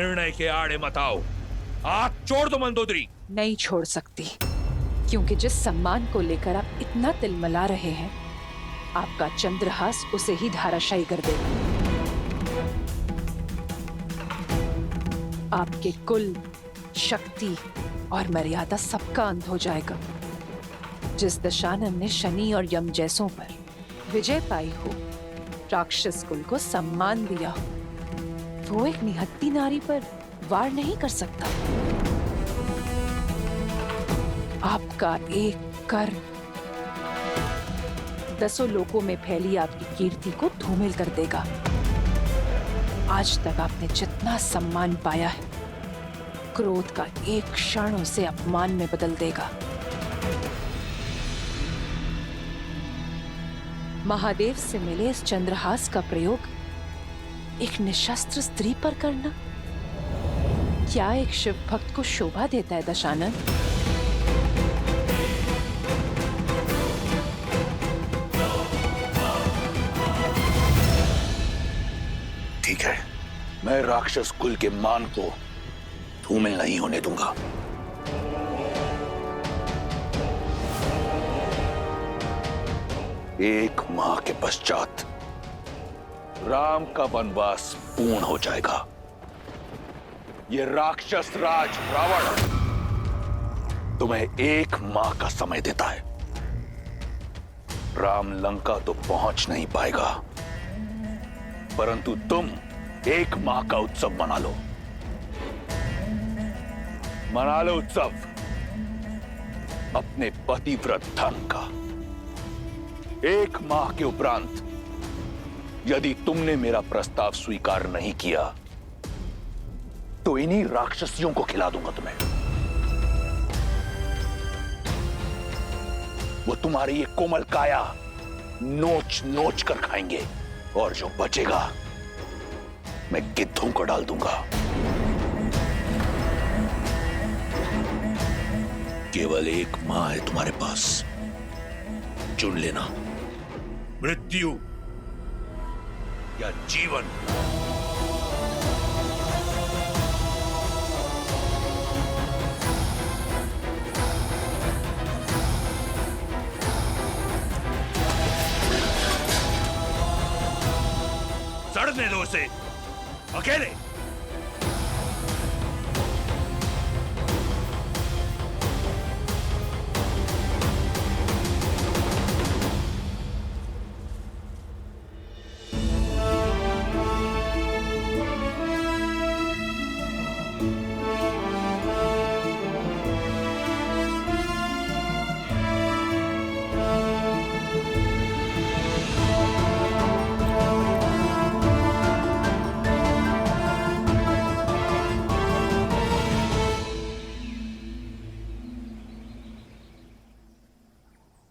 निर्णय के आड़े मत आओ। हाथ छोड़ दो मंदोदरी। नहीं छोड़ सकती, क्योंकि जिस सम्मान को लेकर आप इतना तिलमिला रहे हैं, आपका चंद्रहास उसे ही धाराशायी कर देगा। आपके कुल, शक्ति और मर्यादा सबका अंत हो जाएगा। जिस दशानन ने शनि और यम जैसों पर विजय पाई हो, राक्षस कुल को सम्मान दिया हो, वो एक निहत्ती नारी पर वार नहीं कर सकता। आपका एक कर दसों लोकों में फैली आपकी कीर्ति को धूमिल कर देगा। आज तक आपने जितना सम्मान पाया है, क्रोध का एक क्षण उसे अपमान में बदल देगा। महादेव से मिले इस चंद्रहास का प्रयोग एक निशस्त्र स्त्री पर करना क्या एक शिव भक्त को शोभा देता है दशानन? ठीक है, मैं राक्षस कुल के मान को धूमिल नहीं होने दूंगा। एक माह के पश्चात राम का वनवास पूर्ण हो जाएगा। ये राक्षस राज रावण तुम्हें एक माह का समय देता है। राम लंका तो पहुंच नहीं पाएगा, परंतु तुम एक माह का उत्सव मना लो। मना लो उत्सव अपने पतिव्रत धर्म का। एक माह के उपरांत यदि तुमने मेरा प्रस्ताव स्वीकार नहीं किया तो इन्हीं राक्षसियों को खिला दूंगा तुम्हें। वो तुम्हारी ये कोमल काया नोच नोच कर खाएंगे, और जो बचेगा मैं गिद्धों को डाल दूंगा। केवल एक माह है तुम्हारे पास, चुन लेना, मृत्यु या जीवन। सड़ने दो उसे अकेले।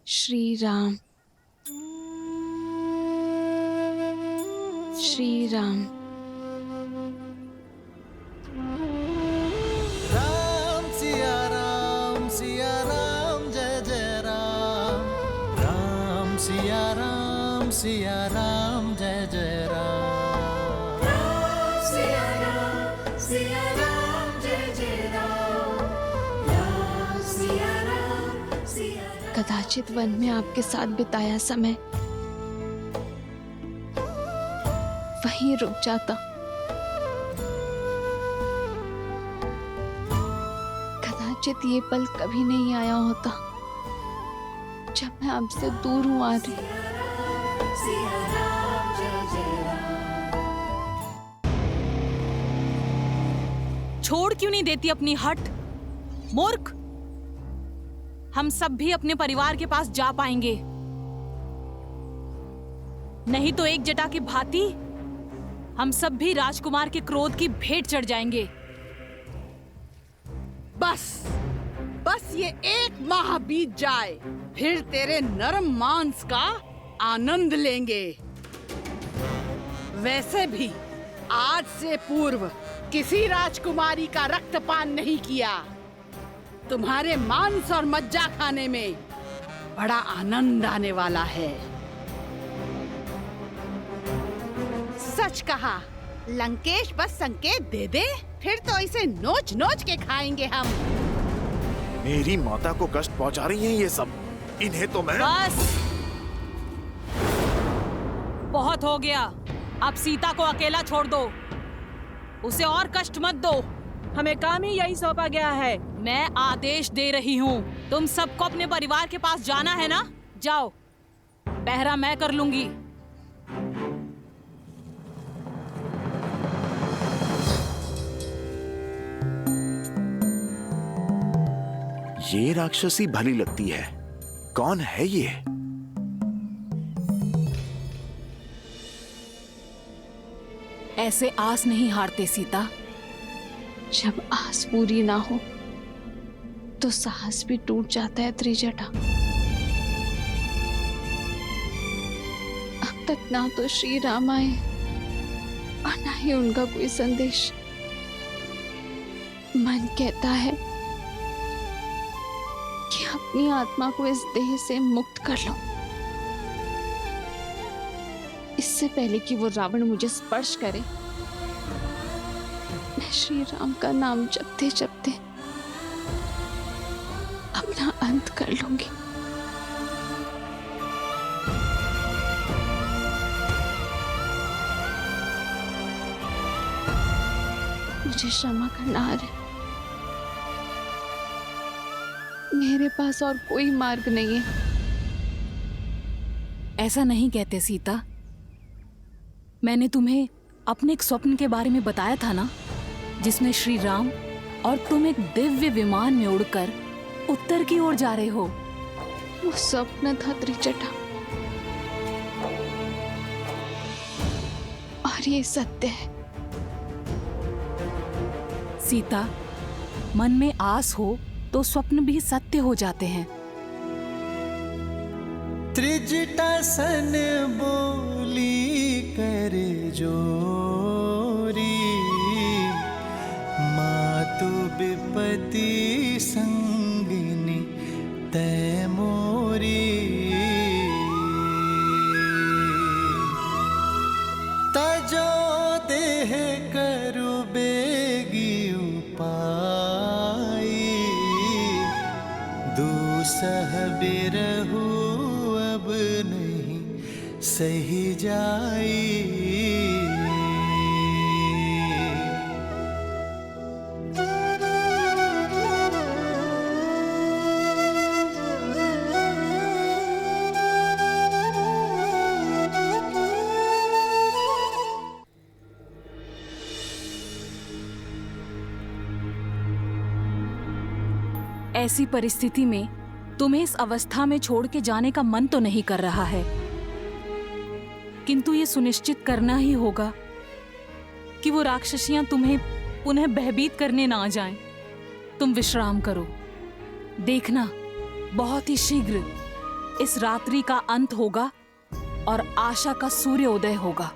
श्री राम, श्री राम। राम सिया राम जय जय राम। राम सिया राम जय जय राम। राम सिया राम जय जय राम। राम सिया राम। कदाचित वन में आपके साथ बिताया समय वहीं रुक जाता। कदाचित ये पल कभी नहीं आया होता जब मैं आपसे दूर हूं आ रही। छोड़ क्यों नहीं देती अपनी हट, मूर्ख। हम सब भी अपने परिवार के पास जा पाएंगे, नहीं तो एक जटा की भांति हम सब भी राजकुमार के क्रोध की भेंट चढ़ जाएंगे। बस ये एक माह बीत जाए, फिर तेरे नरम मांस का आनंद लेंगे। वैसे भी आज से पूर्व किसी राजकुमारी का रक्तपान नहीं किया। तुम्हारे मांस और मज्जा खाने में बड़ा आनंद आने वाला है। सच कहा, लंकेश बस संकेत दे दे, फिर तो इसे नोच नोच के खाएंगे हम। मेरी माता को कष्ट पहुंचा रही हैं ये सब। इन्हें तो मैं बस बहुत हो गया। अब सीता को अकेला छोड़ दो, उसे और कष्ट मत दो। हमें काम ही यही सौंपा गया है। मैं आदेश दे रही हूँ, तुम सबको अपने परिवार के पास जाना है ना? जाओ, पहरा मैं कर लूंगी। ये राक्षसी भली लगती है। कौन है ये? ऐसे आस नहीं हारते सीता। जब आस पूरी ना हो तो साहस भी टूट जाता है त्रिजटा। अब तक ना तो श्री राम आए और ना ही उनका कोई संदेश। मन कहता है कि अपनी आत्मा को इस देह से मुक्त कर लो, इससे पहले कि वो रावण मुझे स्पर्श करे। मैं श्री राम का नाम जपते जपते अपना अंत कर लूंगी। मुझे क्षमा करना है, मेरे पास और कोई मार्ग नहीं है। ऐसा नहीं कहते सीता। मैंने तुम्हें अपने एक स्वप्न के बारे में बताया था ना, जिसमें श्री राम और तुम एक दिव्य विमान में उड़कर उत्तर की ओर जा रहे हो। वो स्वप्न था त्रिजटा, और ये सत्य है। सीता, मन में आस हो तो स्वप्न भी सत्य हो जाते हैं। त्रिजटा सन बोली करे जोरी, मातु विपति संगिनी तै मोरी। तजो देह करु बेगी उपाई, दूसह बिरहु अब नहीं सही जाई। ऐसी परिस्थिति में तुम्हें इस अवस्था में छोड़ के जाने का मन तो नहीं कर रहा है, किंतु ये सुनिश्चित करना ही होगा कि वो राक्षसियां तुम्हें पुनः भयभीत करने ना जाएं। तुम विश्राम करो, देखना बहुत ही शीघ्र इस रात्रि का अंत होगा और आशा का सूर्योदय होगा।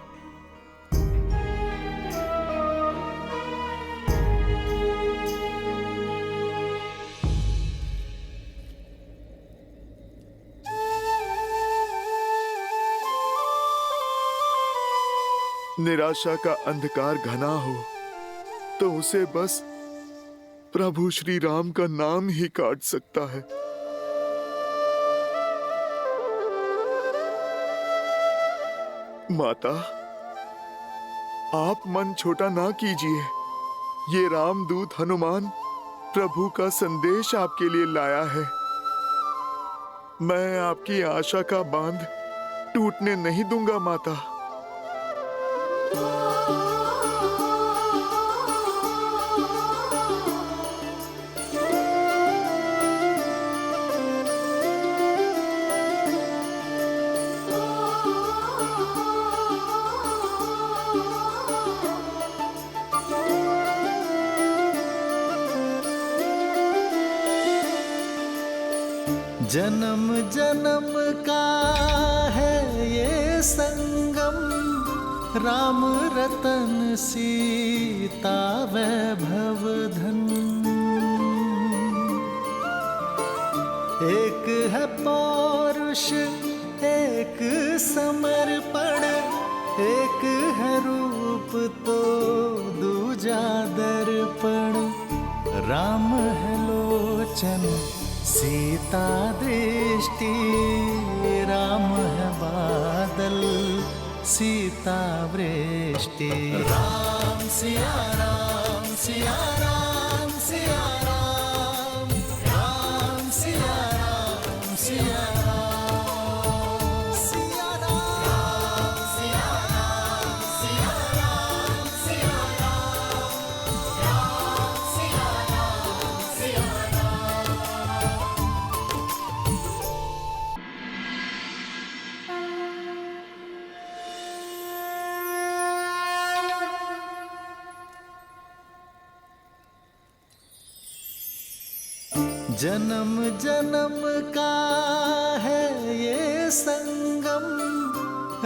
निराशा का अंधकार घना हो तो उसे बस प्रभु श्री राम का नाम ही काट सकता है। माता, आप मन छोटा ना कीजिए। ये रामदूत हनुमान प्रभु का संदेश आपके लिए लाया है। मैं आपकी आशा का बांध टूटने नहीं दूंगा माता। जन्म जन्म का है ये संगम, राम रतन सीता वैभव धन। एक है पौरुष एक समर्पण, एक है रूप तो दूजा दर्पण, राम है लोचन सीता दृष्टि, राम है बादल सीता वृष्टि। राम सिया राम सिया राम सिया राम, राम सिया राम सिया राम, सिया राम सिया राम सिया राम, सिया राम, राम सिया राम सिया राम। जन्म जन्म का है ये संगम,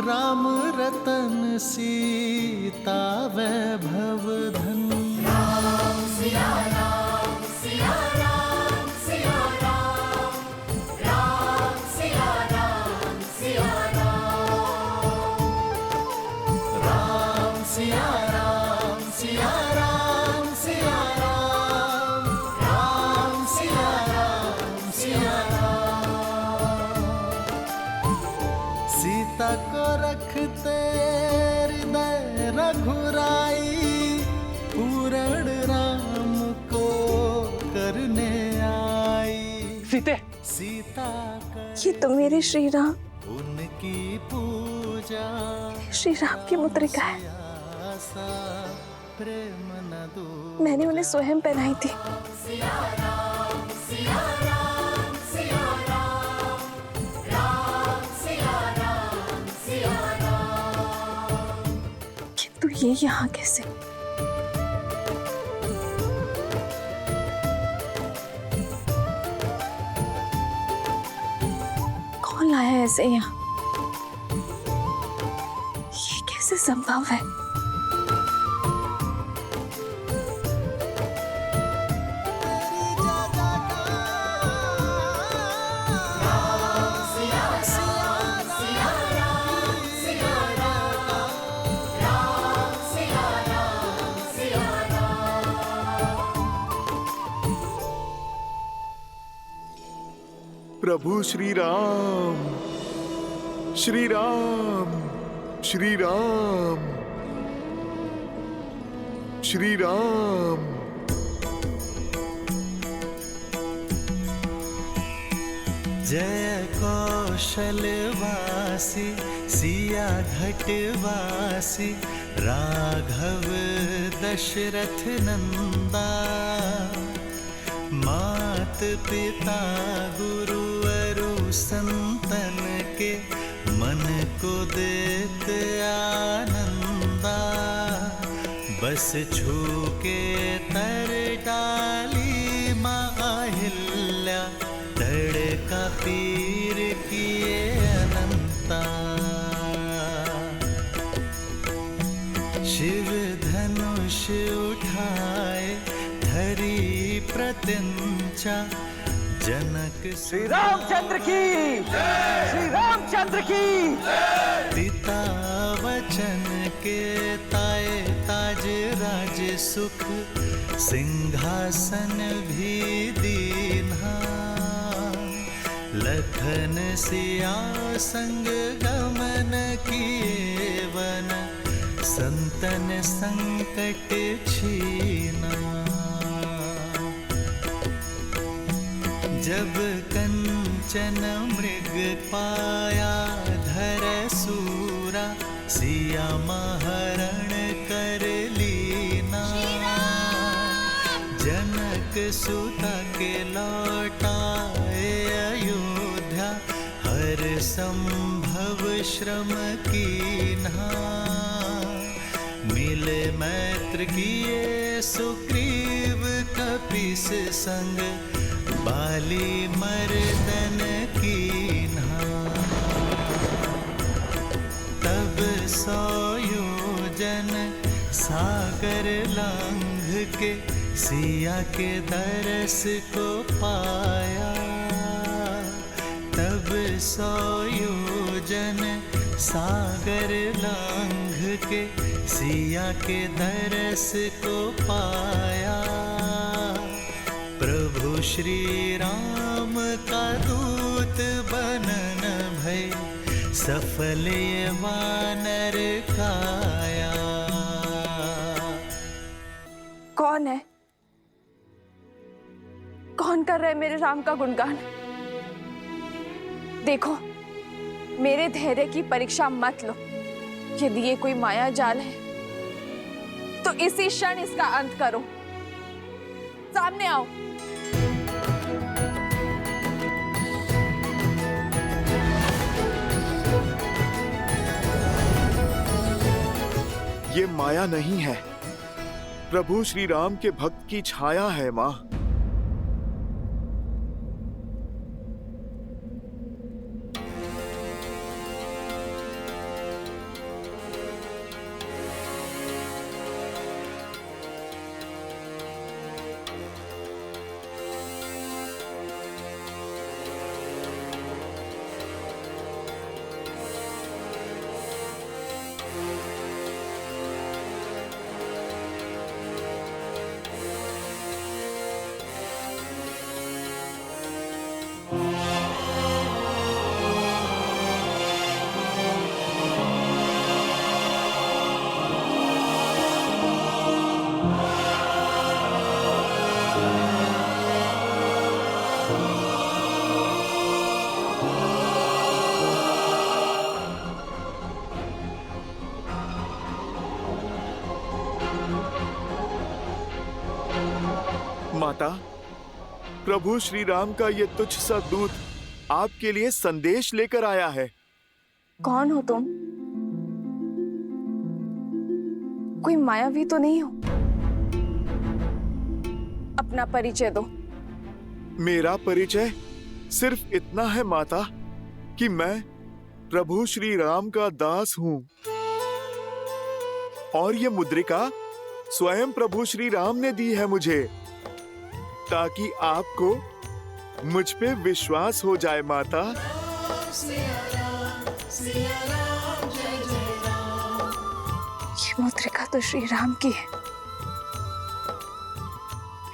राम रतन सीता वैभव धन। राम सिया राम सिया राम सिया राम, राम सिया राम सिया राम, राम सिया राम सिया राम सिया राम, राम सिया राम सिया राम। सीता को रखते हृदय रघुराई, पूर्ण राम को करने आई। सीता ये तो मेरे श्री राम, उनकी पूजा श्री राम की मुद्रिका है। प्रेम न दो, मैंने उन्हें स्वयं पहनाई थी। सिया राम सिया राम सिया राम, राम सिया राम सिया राम। किंतु ये यहाँ कैसे? कौन लाया है ऐसे यहाँ? ये कैसे संभव है? प्रभु श्री राम श्री राम श्री राम श्री राम। जय कौशलवासी सिया घटवासी, राघव दशरथ नंदा। मात पिता गुरु अरु संतन के, मन को देत आनंदा। बस छू के तर डाली माहिल्या, तड़का पीर किए अनंता। शिव धनुष उठाए धरी प्रत्यंचा, जनक श्री रामचंद्र की श्री रामचंद्र की। पिता वचन के ताए ताज राज सुख, सिंहासन भी दीन्हा। लखन सिया संग गमन किए वन, संतन संकट छीना। जब कंचन मृग पाया धर सूरा, सिया महरण कर लीना। जनक सुता के लौटाए अयोध्या, हर संभव श्रम कीन्हा। मिले मैत्र किए सुग्रीव कपीस संग, बाली मर्दन कीन्हा। तब 100 योजन सागर लांघ के, सिया के दरस को पाया। तब 100 योजन सागर लांघ के, सिया के दरस को पाया। प्रभु श्री राम का दूत बनन भय, सफल ये वानर काया। कौन है? कौन कर रहे मेरे राम का गुणगान? देखो, मेरे धैर्य की परीक्षा मत लो। यदि ये कोई माया जाल है तो इसी क्षण इसका अंत करो। सामने आओ। ये माया नहीं है, प्रभु श्री राम के भक्त की छाया है माँ। माता, प्रभु श्री राम का ये तुच्छ सा दूत आपके लिए संदेश लेकर आया है। कौन हो तुम? कोई मायावी तो नहीं हो? अपना परिचय दो। मेरा परिचय सिर्फ इतना है माता कि मैं प्रभु श्री राम का दास हूँ, और ये मुद्रिका स्वयं प्रभु श्री राम ने दी है मुझे, ताकि आपको मुझ पे विश्वास हो जाए माता। ये मुद्रिका तो श्री राम की है,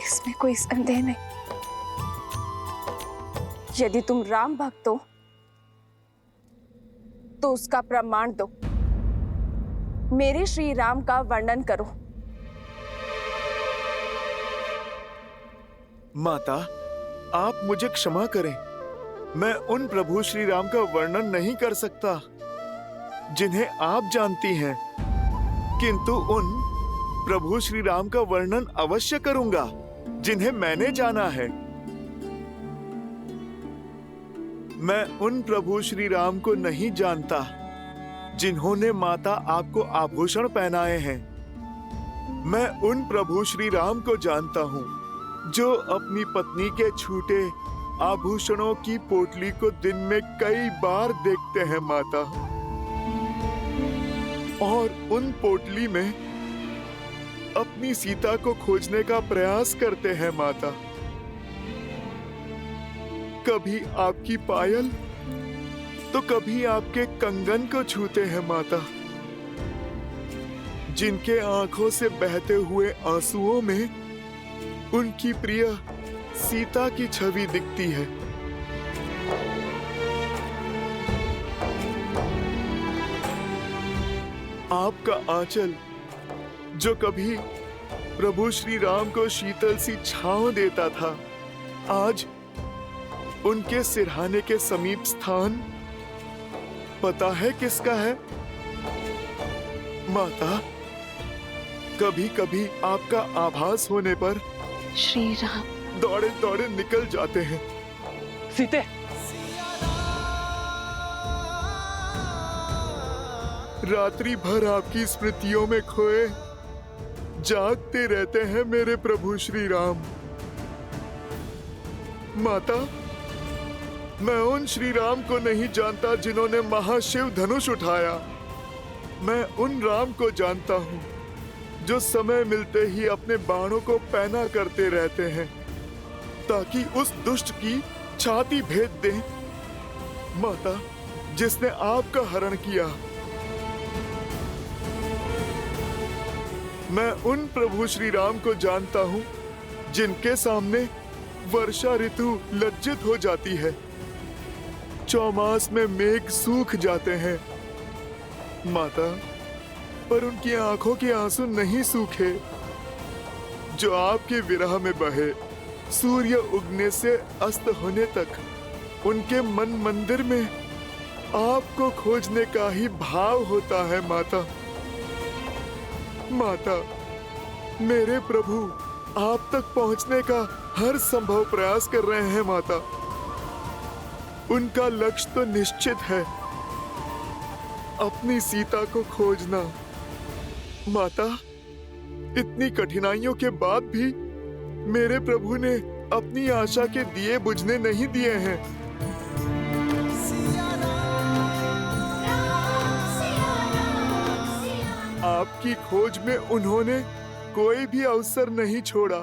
इसमें कोई संदेह नहीं। यदि तुम राम भक्त हो तो उसका प्रमाण दो। मेरे श्री राम का वर्णन करो। माता, आप मुझे क्षमा करें, मैं उन प्रभु श्री राम का वर्णन नहीं कर सकता जिन्हें आप जानती हैं, किंतु उन प्रभु श्री राम का वर्णन अवश्य करूंगा जिन्हें मैंने जाना है। मैं उन प्रभु श्री राम को नहीं जानता जिन्होंने माता आपको आभूषण पहनाए हैं। मैं उन प्रभु श्री राम को जानता हूँ जो अपनी पत्नी के छूटे आभूषणों की पोटली को दिन में कई बार देखते हैं माता, और उन पोटली में अपनी सीता को खोजने का प्रयास करते हैं माता। कभी आपकी पायल तो कभी आपके कंगन को छूते हैं माता, जिनके आंखों से बहते हुए आंसुओं में उनकी प्रिय सीता की छवि दिखती है। आपका आंचल जो कभी प्रभु श्री राम को शीतल सी छांव देता था, आज उनके सिरहाने के समीप स्थान पता है किसका है माता? कभी कभी आपका आभास होने पर श्री राम दौड़े दौड़े निकल जाते हैं। सीते, रात्रि भर आपकी स्मृतियों में खोए जागते रहते हैं मेरे प्रभु श्री राम। माता, मैं उन श्री राम को नहीं जानता जिन्होंने महाशिव धनुष उठाया। मैं उन राम को जानता हूँ जो समय मिलते ही अपने बाणों को पैना करते रहते हैं ताकि उस दुष्ट की छाती भेद दें। माता, जिसने आपका हरण किया, मैं उन प्रभु श्री राम को जानता हूँ जिनके सामने वर्षा ऋतु लज्जित हो जाती है, चौमास में मेघ सूख जाते हैं। माता, पर उनकी आंखों के आंसू नहीं सूखे जो आपके विरह में बहे। सूर्य उगने से अस्त होने तक उनके मन मंदिर में आपको खोजने का ही भाव होता है। माता, माता, मेरे प्रभु आप तक पहुंचने का हर संभव प्रयास कर रहे हैं। माता, उनका लक्ष्य तो निश्चित है, अपनी सीता को खोजना। माता, इतनी कठिनाइयों के बाद भी मेरे प्रभु ने अपनी आशा के दिए बुझने नहीं दिए हैं। आपकी खोज में उन्होंने कोई भी अवसर नहीं छोड़ा।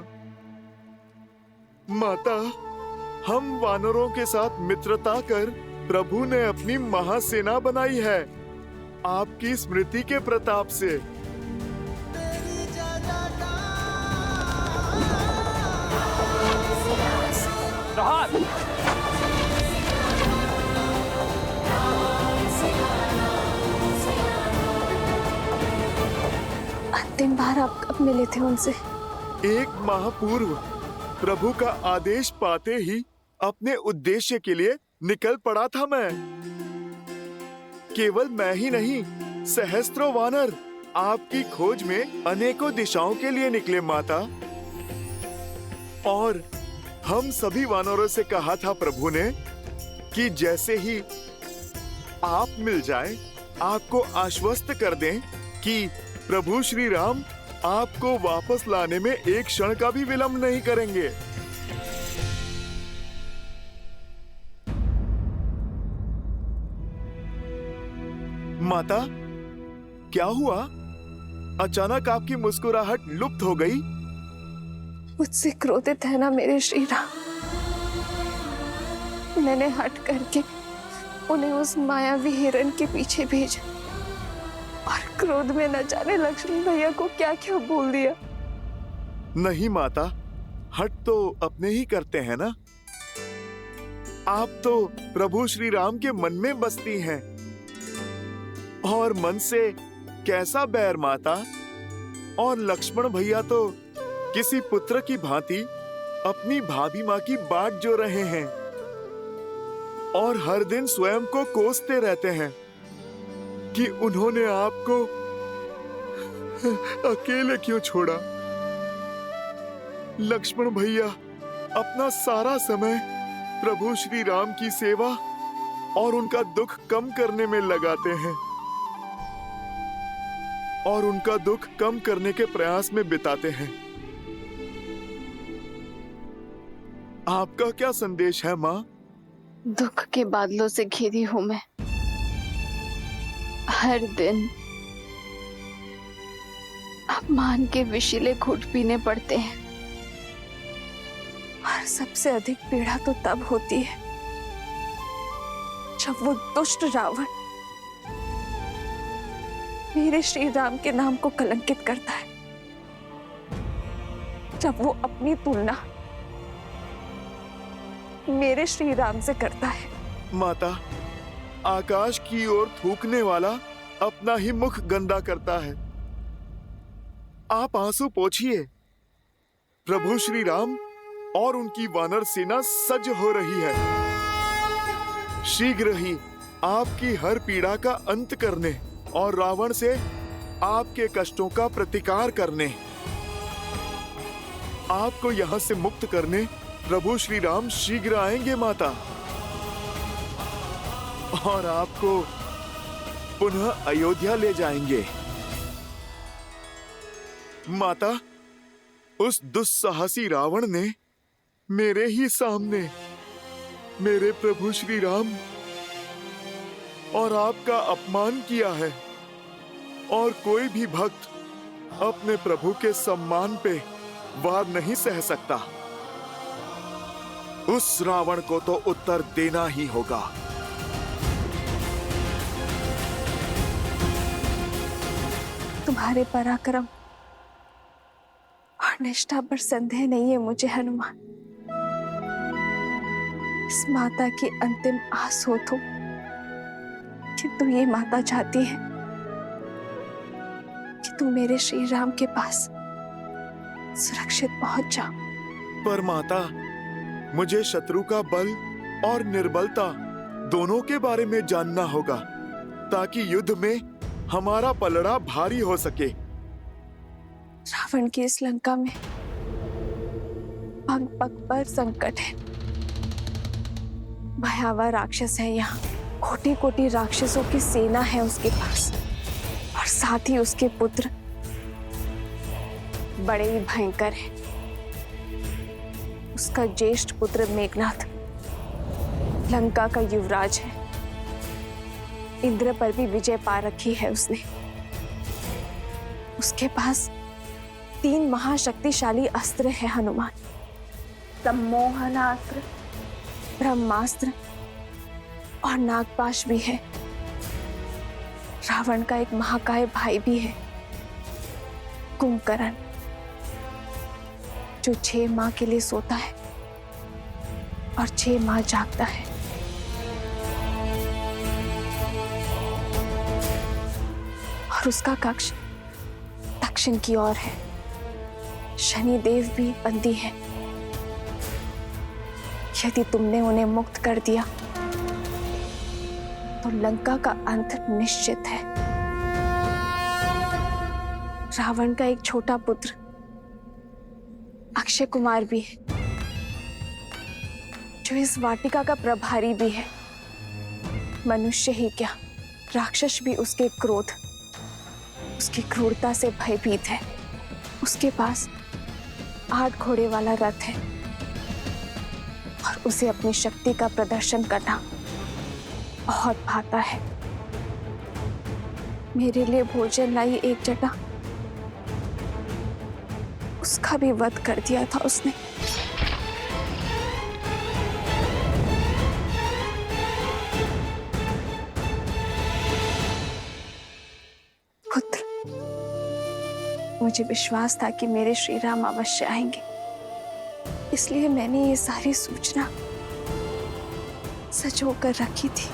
माता, हम वानरों के साथ मित्रता कर प्रभु ने अपनी महासेना बनाई है, आपकी स्मृति के प्रताप से। अंतिम बार आप कब मिले थे उनसे? 1 माह पूर्व प्रभु का आदेश पाते ही अपने उद्देश्य के लिए निकल पड़ा था मैं। केवल मैं ही नहीं, सहस्त्रों वानर आपकी खोज में अनेकों दिशाओं के लिए निकले। माता, और हम सभी वानरों से कहा था प्रभु ने कि जैसे ही आप मिल जाएं, आपको आश्वस्त कर दें कि प्रभु श्री राम आपको वापस लाने में एक क्षण का भी विलंब नहीं करेंगे। माता, क्या हुआ? अचानक आपकी मुस्कुराहट लुप्त हो गई। मुझसे क्रोधित है ना मेरे श्री राम? मैंने हट करके उन्हें उस मायावी हिरण के पीछे भेजा और क्रोध में न जाने लक्ष्मण भैया को क्या क्या बोल दिया। नहीं माता, हट तो अपने ही करते हैं ना। आप तो प्रभु श्री राम के मन में बसती हैं, और मन से कैसा बैर माता। और लक्ष्मण भैया तो किसी पुत्र की भांति अपनी भाभी माँ की बाट जो रहे हैं और हर दिन स्वयं को कोसते रहते हैं कि उन्होंने आपको अकेले क्यों छोड़ा। लक्ष्मण भैया अपना सारा समय प्रभु श्री राम की सेवा और उनका दुख कम करने में लगाते हैं और उनका दुख कम करने के प्रयास में बिताते हैं। आपका क्या संदेश है माँ? दुख के बादलों से घिरी हूं मैं। हर दिन अपमान के विषीले घूंट पीने पड़ते हैं, और सबसे अधिक पीड़ा तो तब होती है जब वो दुष्ट रावण मेरे श्री राम के नाम को कलंकित करता है, जब वो अपनी तुलना मेरे श्री राम से करता है। माता, आकाश की ओर थूकने वाला अपना ही मुख गंदा करता है। आप आंसू पोंछिए। प्रभु श्री राम और उनकी वानर सेना सज्ज हो रही है, शीघ्र ही आपकी हर पीड़ा का अंत करने और रावण से आपके कष्टों का प्रतिकार करने, आपको यहां से मुक्त करने प्रभु श्री राम शीघ्र आएंगे माता, और आपको पुनः अयोध्या ले जाएंगे। माता, उस दुस्साहसी रावण ने मेरे ही सामने मेरे प्रभु श्री राम और आपका अपमान किया है, और कोई भी भक्त अपने प्रभु के सम्मान पे वार नहीं सह सकता। उस रावण को तो उत्तर देना ही होगा। तुम्हारे पराक्रम और निष्ठा पर संदेह नहीं है मुझे हनुमान। इस माता की अंतिम आस हो तो, किंतु ये माता चाहती है कि तुम मेरे श्री राम के पास सुरक्षित पहुंच जाओ। पर माता, मुझे शत्रु का बल और निर्बलता दोनों के बारे में जानना होगा, ताकि युद्ध में हमारा पलड़ा भारी हो सके। रावण की इस लंका में पग पग पर संकट है। भयावह राक्षस है यहाँ, कोटि कोटि राक्षसों की सेना है उसके पास, और साथ ही उसके पुत्र बड़े ही भयंकर हैं। उसका ज्येष्ठ पुत्र मेघनाथ लंका का युवराज है। इंद्र पर भी विजय पा रखी है उसने। उसके पास 3 महाशक्तिशाली अस्त्र है हनुमान। सम्मोहनास्त्र, ब्रह्मास्त्र और नागपाश भी है। रावण का एक महाकाय भाई भी है, कुंभकर्ण, जो 6 माह के लिए सोता है और 6 माह जागता है। और उसका कक्ष दक्षिण की ओर है। शनि देव भी बंदी है। यदि तुमने उन्हें मुक्त कर दिया तो लंका का अंत निश्चित है। रावण का एक छोटा पुत्र अक्षय कुमार भी है, जो इस वाटिका का प्रभारी भी है। मनुष्य ही क्या, राक्षस भी उसके क्रोध, उसकी क्रूरता से भयभीत है। उसके पास 8 घोड़े वाला रथ है और उसे अपनी शक्ति का प्रदर्शन करना बहुत भाता है। मेरे लिए भोजन लाई एक जटा, उसका भी वध कर दिया था उसने। पुत्र, मुझे विश्वास था कि मेरे श्री राम अवश्य आएंगे, इसलिए मैंने ये सारी सूचना सजोकर रखी थी।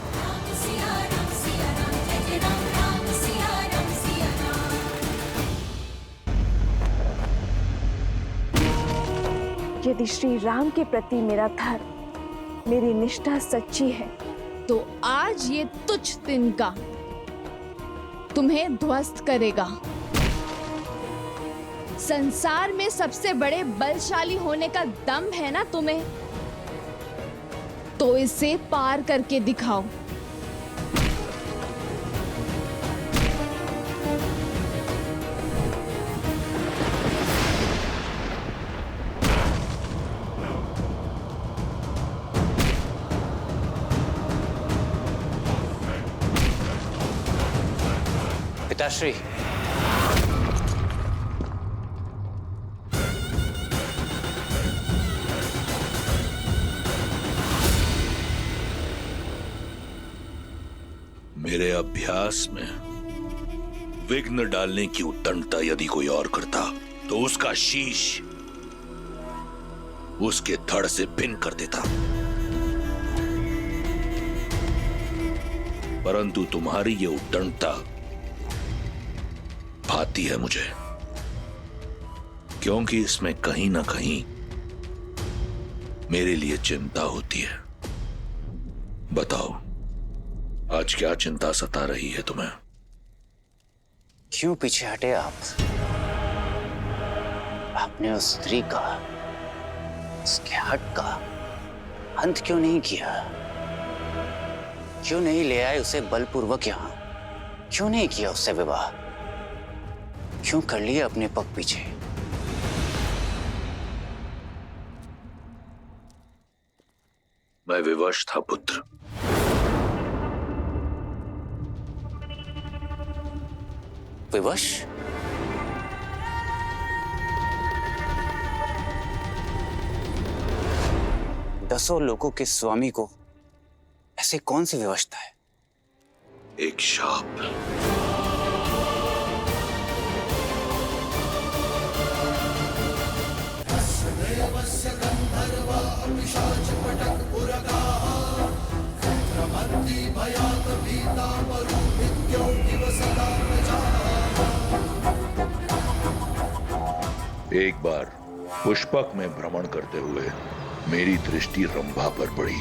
यदि श्री राम के प्रति मेरा धर्म, मेरी निष्ठा सच्ची है, तो आज ये तुच्छ तिनका तुम्हें ध्वस्त करेगा। संसार में सबसे बड़े बलशाली होने का दम है ना तुम्हें, तो इसे पार करके दिखाओ। पिताश्री, मेरे अभ्यास में विघ्न डालने की उत्तंडता यदि कोई और करता तो उसका शीश उसके धड़ से भिन्न कर देता, परंतु तुम्हारी ये उत्तंडता भाती है मुझे, क्योंकि इसमें कहीं ना कहीं मेरे लिए चिंता होती है। बताओ, आज क्या चिंता सता रही है तुम्हें? क्यों पीछे हटे आप? आपने उस स्त्री का, उसके हट का अंत क्यों नहीं किया? क्यों नहीं ले आए उसे बलपूर्वक यहां? क्यों नहीं किया उससे विवाह? क्यों कर लिया अपने पग पीछे? मैं विवश था पुत्र। विवश? दसों लोगों के स्वामी को ऐसे कौन सी विवशता है? एक शाप। एक बार पुष्पक में भ्रमण करते हुए मेरी दृष्टि रंभा पर पड़ी।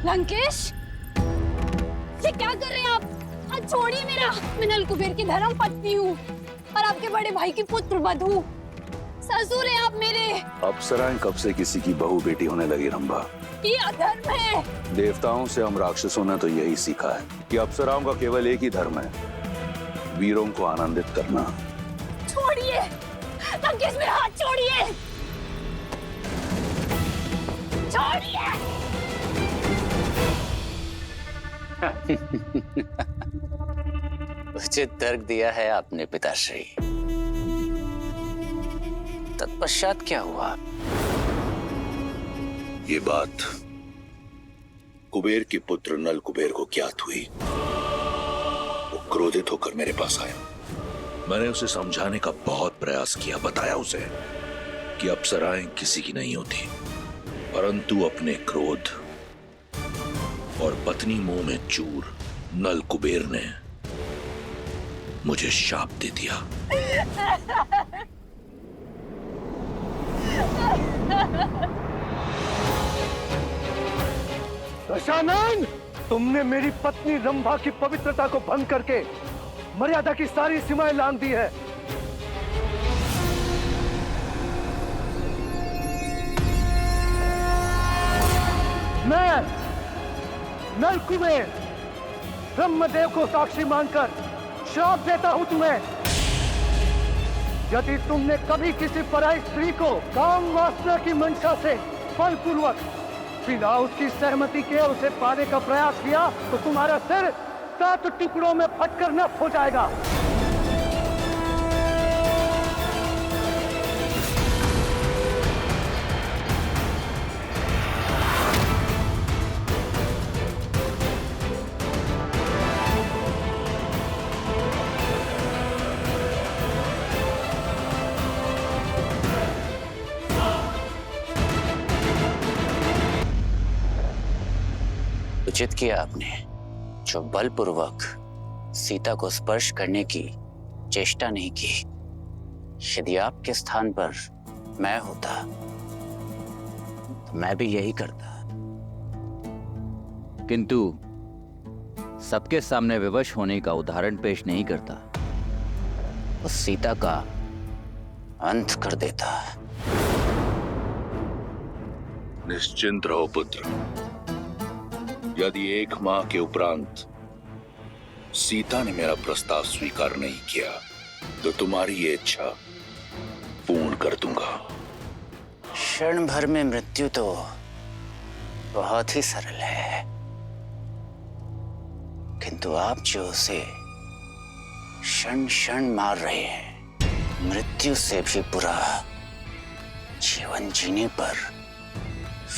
लंकेश, ये क्या कर रहे हैं आप? हाथ छोड़िए मेरा। मैं नल कुबेर की धर्म पत्नी हूँ और आपके बड़े भाई की पुत्र वधू। ससुर हैं आप मेरे। अप्सराएं कब से किसी की बहू बेटी होने लगी रंभा? ये अधर्म है। देवताओं से हम राक्षसों ने तो यही सीखा है कि अप्सराओं का केवल एक ही धर्म है, वीरों को आनंदित करना। छोड़िए लंकेश, मेरा हाथ छोड़िए। छोड़िए। उचित तर्क दिया है आपने पिताश्री। तत्पश्चात क्या हुआ? ये बात कुबेर के पुत्र नल कुबेर को ज्ञात हुई। वो क्रोधित होकर मेरे पास आया। मैंने उसे समझाने का बहुत प्रयास किया, बताया उसे कि अप्सराएं किसी की नहीं होती, परंतु अपने क्रोध और पत्नी मुंह में चूर नल कुबेर ने मुझे शाप दे दिया। दशानन, तुमने मेरी पत्नी रंभा की पवित्रता को भंग करके मर्यादा की सारी सीमाएं लांघ दी है। मैं नल कुबेर ब्रह्मदेव को साक्षी मानकर श्राप देता हूं तुम्हें। यदि तुमने कभी किसी पराई स्त्री को काम वासना की मंशा से बलपूर्वक बिना उसकी सहमति के उसे पाने का प्रयास किया तो तुम्हारा सिर 7 टुकड़ों में फटकर नष्ट हो जाएगा। उचित किया आपने जो बलपूर्वक सीता को स्पर्श करने की चेष्टा नहीं की। यदि आपके स्थान पर मैं होता तो मैं भी यही करता, किंतु सबके सामने विवश होने का उदाहरण पेश नहीं करता। उस सीता का अंत कर देता। निश्चिंत रहो पुत्र, यदि 1 माह के उपरांत सीता ने मेरा प्रस्ताव स्वीकार नहीं किया तो तुम्हारी ये इच्छा पूर्ण कर दूंगा। क्षण भर में मृत्यु तो बहुत ही सरल है, किंतु आप जो उसे क्षण क्षण मार रहे हैं, मृत्यु से भी बुरा जीवन जीने पर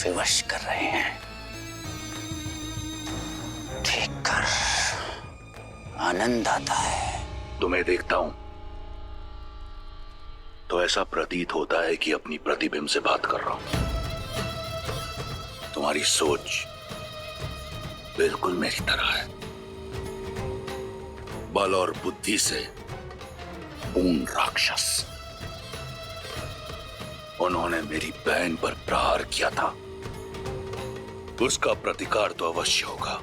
विवश कर रहे हैं। देखकर आनंद आता है। तुम्हें देखता हूं तो ऐसा प्रतीत होता है कि अपनी प्रतिबिंब से बात कर रहा हूं। तुम्हारी सोच बिल्कुल मेरी तरह है, बल और बुद्धि से पूर्ण राक्षस। उन्होंने मेरी बहन पर प्रहार किया था, उसका प्रतिकार तो अवश्य होगा,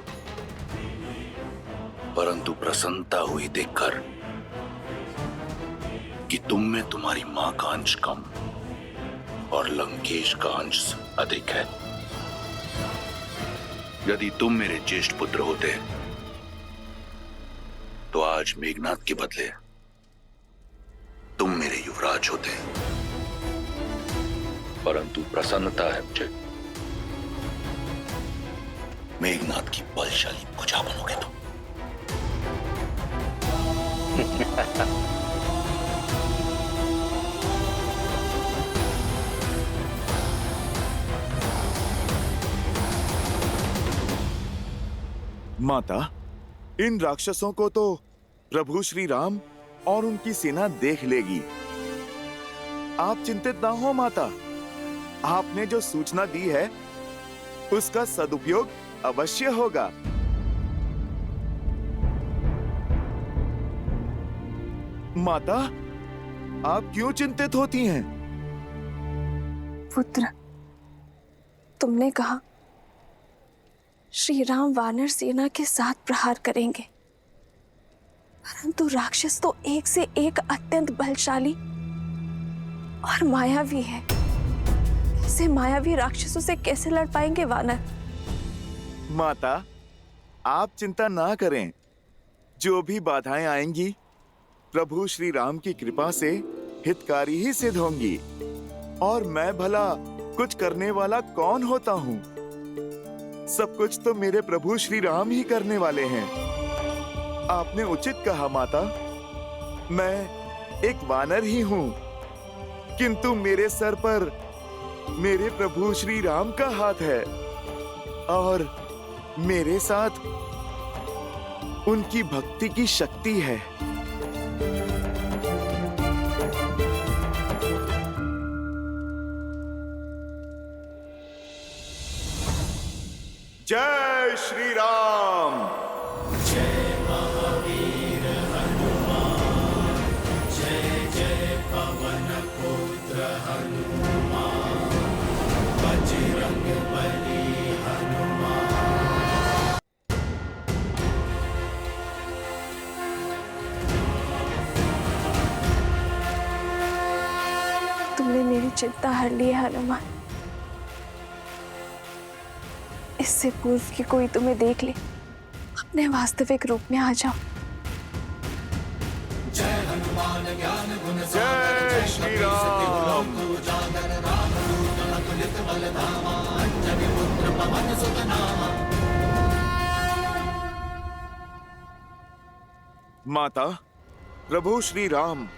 परंतु प्रसन्नता हुई देखकर कि तुम में तुम्हारी मां का अंश कम और लंकेश का अंश अधिक है। यदि तुम मेरे ज्येष्ठ पुत्र होते तो आज मेघनाथ के बदले तुम मेरे युवराज होते। परंतु प्रसन्नता है मुझे। मेघनाथ की बलशाली भुजा बनोगे तुम। माता, इन राक्षसों को तो प्रभु श्री राम और उनकी सेना देख लेगी। आप चिंतित ना हो माता, आपने जो सूचना दी है उसका सदुपयोग अवश्य होगा। माता, आप क्यों चिंतित होती हैं? पुत्र, तुमने कहा श्री राम वानर सेना के साथ प्रहार करेंगे, परंतु राक्षस तो एक से एक अत्यंत बलशाली और मायावी है। ऐसे मायावी राक्षसों से कैसे लड़ पाएंगे वानर? माता, आप चिंता ना करें। जो भी बाधाएं आएंगी प्रभु श्री राम की कृपा से हितकारी ही सिद्ध होंगी। और मैं भला कुछ करने वाला कौन होता हूँ? सब कुछ तो मेरे प्रभु श्री राम ही करने वाले हैं। आपने उचित कहा माता, मैं एक वानर ही हूँ, किंतु मेरे सर पर मेरे प्रभु श्री राम का हाथ है और मेरे साथ उनकी भक्ति की शक्ति है। जय श्री राम। जय महावीर हनुमान, जय जय पवन पुत्र हनुमान, बजरंग बली हनुमान। तुमने मेरी चिंता हर ली है हनुमान। इससे पूर्व कि कोई तुम्हें देख ले, अपने वास्तविक रूप में आ जाओ। जय हनुमान ज्ञान गुण जय श्री राम। माता, प्रभु श्री राम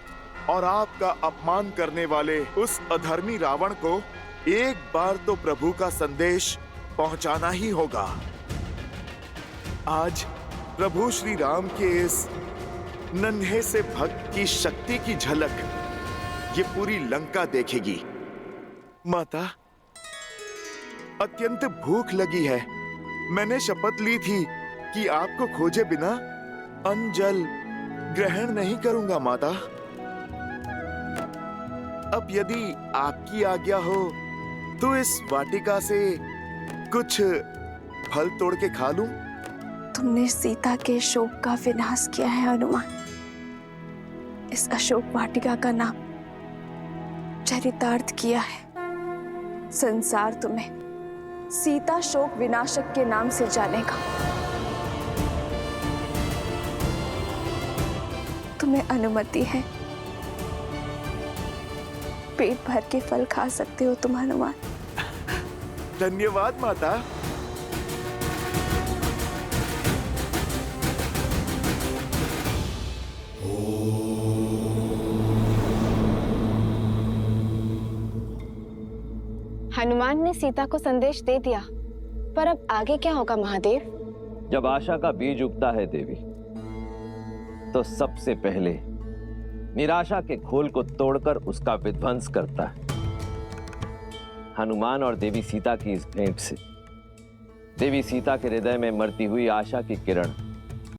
और आपका अपमान करने वाले उस अधर्मी रावण को एक बार तो प्रभु का संदेश पहुंचाना ही होगा। आज प्रभु श्री राम के इस नन्हे से भक्त की शक्ति की झलक ये पूरी लंका देखेगी। माता, अत्यंत भूख लगी है। मैंने शपथ ली थी कि आपको खोजे बिना अन्न जल ग्रहण नहीं करूंगा माता। अब यदि आपकी आज्ञा हो तो इस वाटिका से कुछ फल तोड़ के खा लूं? तुमने सीता के शोक का विनाश किया है हनुमान। इस अशोक वाटिका का नाम चरितार्थ किया है। संसार तुम्हें सीता शोक विनाशक के नाम से जानेगा। तुम्हें अनुमति है, पेट भर के फल खा सकते हो तुम हनुमान। धन्यवाद माता। हनुमान ने सीता को संदेश दे दिया, पर अब आगे क्या होगा महादेव? जब आशा का बीज उगता है देवी, तो सबसे पहले निराशा के खोल को तोड़कर उसका विध्वंस करता है। हनुमान और देवी सीता की इस भेंट से देवी सीता के हृदय में मरती हुई आशा की किरण